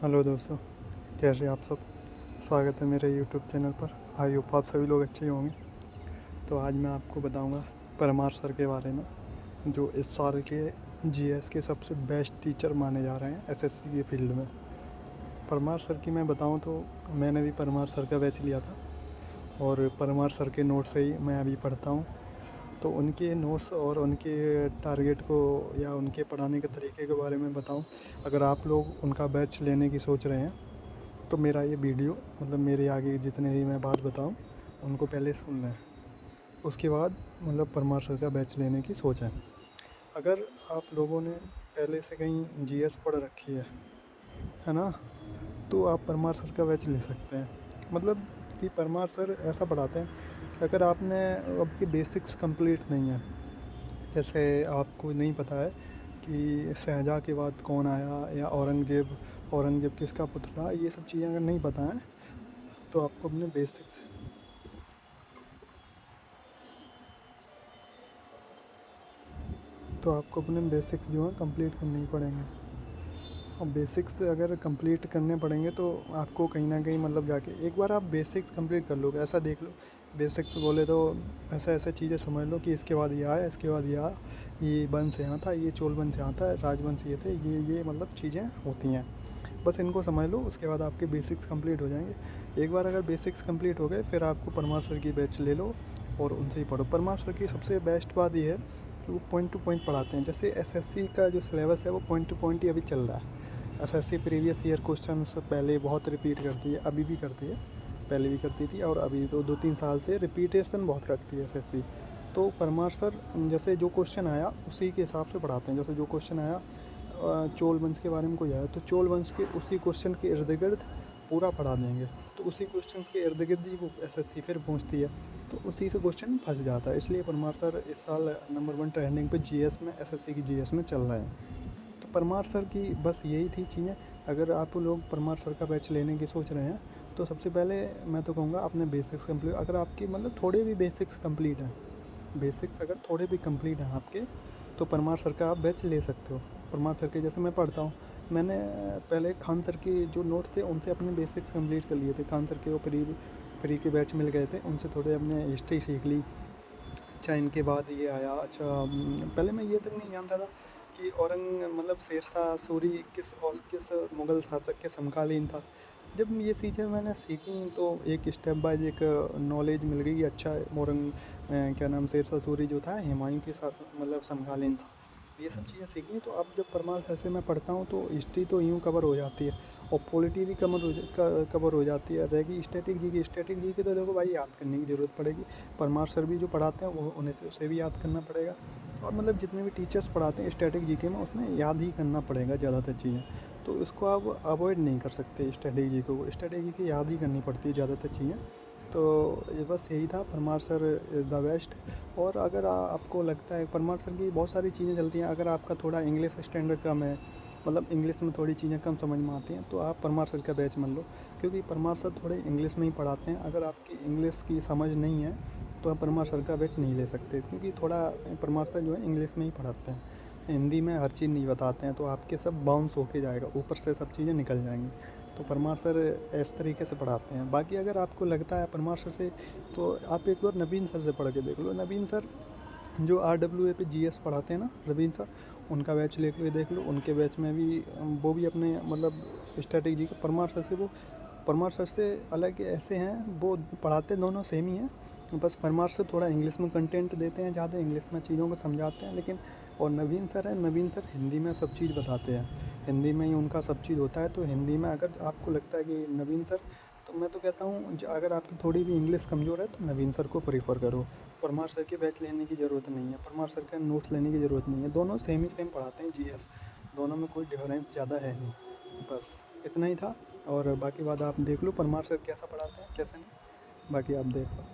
Hello दोस्तों, कैसे आप सब। स्वागत है मेरे यूट्यूब चैनल पर। आई होप आप सभी लोग अच्छे होंगे। तो आज मैं आपको बताऊंगा परमार सर के बारे में, जो इस साल के जीएस के सबसे बेस्ट टीचर माने जा रहे हैं एसएससी के फील्ड में। परमार सर की मैं बताऊं तो मैंने भी परमार सर का बैच लिया था और परमार सर के नोट से ही मैं अभी पढ़ता हूं। तो उनके नोट्स और उनके टारगेट को या उनके पढ़ाने के तरीके के बारे में बताऊं। अगर आप लोग उनका बैच लेने की सोच रहे हैं तो मेरा ये वीडियो मतलब मेरे आगे जितने भी मैं बात बताऊं उनको पहले सुन लें, उसके बाद मतलब परमार सर का बैच लेने की सोच है। अगर आप लोगों ने पहले से कहीं जीएस पढ़ रखी है ना, तो आप परमार सर का बैच ले सकते हैं। मतलब कि परमार सर ऐसा पढ़ाते हैं, अगर आपने आपकी बेसिक्स कंप्लीट नहीं है, जैसे आपको नहीं पता है कि शाहजहाँ के बाद कौन आया या औरंगजेब किसका पुत्र था, ये सब चीज़ें अगर नहीं पता है तो आपको अपने बेसिक्स तो आपको अपने बेसिक्स जो हैं कंप्लीट करने ही पड़ेंगे। और बेसिक्स अगर कंप्लीट करने पड़ेंगे तो आपको कहीं ना कहीं मतलब जाके एक बार आप बेसिक्स कंप्लीट कर लोगे, ऐसा देख लो। बेसिक्स बोले तो ऐसा ऐसा चीज़ें समझ लो कि इसके बाद ये आया, इसके बाद ये आया, ये वंश यहाँ था, ये चोल वंश यहाँ था, राजवंश ये थे, ये मतलब चीज़ें होती हैं। बस इनको समझ लो, उसके बाद आपके बेसिक्स कंप्लीट हो जाएंगे। एक बार अगर बेसिक्स कंप्लीट हो गए फिर आपको परमार सर की बैच ले लो और उनसे ही पढ़ो। परमार सर की सबसे बेस्ट बात ये है कि वो पॉइंट टू पॉइंट पढ़ाते हैं। जैसे एसएससी का जो सिलेबस है वो पॉइंट टू पॉइंट ही अभी चल रहा है। एसएससी प्रीवियस ईयर क्वेश्चन से पहले बहुत रिपीट करती है, अभी भी करती है, पहले भी करती थी और अभी तो 2-3 साल से रिपीटेशन बहुत रखती है एसएससी। तो परमार सर जैसे जो क्वेश्चन आया उसी के हिसाब से पढ़ाते हैं। जैसे जो क्वेश्चन आया चोल वंश के बारे में कोई आया तो चोल वंश के उसी क्वेश्चन के इर्द गिर्द पूरा पढ़ा देंगे। तो उसी क्वेश्चन के इर्द गिर्द ही वो एसएससी फिर पहुंचती है, तो उसी से क्वेश्चन फंस जाता है। इसलिए परमार सर इस साल नंबर 1 ट्रेंडिंग पे जीएस में, एसएससी की जीएस में चल रहे हैं। तो परमार सर की बस यही थी चीज़ें। अगर आप लोग परमार सर का बैच लेने की सोच रहे हैं तो सबसे पहले मैं तो कहूँगा अपने बेसिक्स कंप्लीट, अगर आपकी मतलब थोड़े भी बेसिक्स कंप्लीट हैं, बेसिक्स अगर थोड़े भी कंप्लीट हैं आपके, तो परमार सर का आप बैच ले सकते हो। परमार सर के जैसे मैं पढ़ता हूँ, मैंने पहले खान सर के जो नोट्स थे उनसे अपने बेसिक्स कंप्लीट कर लिए थे। खान सर के वो फ्री के बैच मिल गए थे, उनसे थोड़े अपने हिस्ट्री सीख ली। अच्छा इनके बाद ये आया। अच्छा पहले मैं ये तक नहीं जानता था कि मतलब शेरशाह सूरी किस मुग़ल शासक के समकालीन था। जब ये चीज़ें मैंने सीखी तो एक स्टेप बाय एक नॉलेज मिल गई कि अच्छा क्या नाम शेरशाह सूरी जो था हुमायूं के शासन मतलब समकालीन था। ये सब चीज़ें सीखी तो अब जब परमार सर से मैं पढ़ता हूँ तो हिस्ट्री तो यूँ कवर हो जाती है और पॉलिटी भी कवर हो जाती है। रहेगी स्टैटिक जी की तो देखो भाई याद करने की ज़रूरत पड़ेगी। परमार सर भी जो पढ़ाते हैं वो उन्हें से उसे भी याद करना पड़ेगा। और मतलब जितने भी टीचर्स पढ़ाते हैं स्टैटिक जीके में उसमें याद ही करना पड़ेगा ज़्यादातर चीज़ें। तो इसको आप अवॉइड नहीं कर सकते। स्टैटिक जी को स्टैटिक जी की याद ही करनी पड़ती है ज़्यादातर चीज़ें। तो ये बस यही था, Parmar sir is the best. और अगर आपको लगता है परमार सर की बहुत सारी चीज़ें चलती हैं, अगर आपका थोड़ा इंग्लिश स्टैंडर्ड कम है, मतलब इंग्लिश में थोड़ी चीज़ें कम समझ में आती हैं, तो आप परमार सर का बैच मान लो। क्योंकि परमार सर थोड़े इंग्लिश में ही पढ़ाते हैं। अगर आपकी इंग्लिश की समझ नहीं है तो आप परमार सर का बैच नहीं ले सकते, क्योंकि थोड़ा परमार सर जो है इंग्लिश में ही पढ़ाते हैं, हिंदी में हर चीज़ नहीं बताते हैं। तो आपके सब बाउंस होके जाएगा, ऊपर से सब चीज़ें निकल जाएंगी। तो परमार सर इस तरीके से पढ़ाते हैं। बाकी अगर आपको लगता है परमार सर से, तो आप एक बार नवीन सर से पढ़ के देख लो। नवीन सर जो RWA पे जीएस पढ़ाते हैं ना, रवीन सर, उनका बैच देख लो। उनके बैच में भी वो भी अपने मतलब स्ट्रेटेजी के परमार सर से अलग ऐसे हैं, वो पढ़ाते दोनों सेम ही हैं। बस परमार सर थोड़ा इंग्लिश में कंटेंट देते हैं, ज़्यादा इंग्लिश में चीज़ों को समझाते हैं। लेकिन और नवीन सर है, नवीन सर हिंदी में सब चीज़ बताते हैं, हिंदी में ही उनका सब चीज़ होता है। तो हिंदी में अगर आपको लगता है कि नवीन सर, तो मैं तो कहता हूँ अगर आपकी थोड़ी भी इंग्लिश कमज़ोर है तो नवीन सर को प्रीफर करो। परमार सर के बैच लेने की ज़रूरत नहीं है, परमार सर का नोट्स लेने की ज़रूरत नहीं है। दोनों सेम ही सेम पढ़ाते हैं जीएस, दोनों में कोई डिफरेंस ज़्यादा है नहीं। बस इतना ही था। और बाकी बात आप देख लो परमार सर कैसा पढ़ाते हैं कैसे नहीं, बाकी आप देख लो।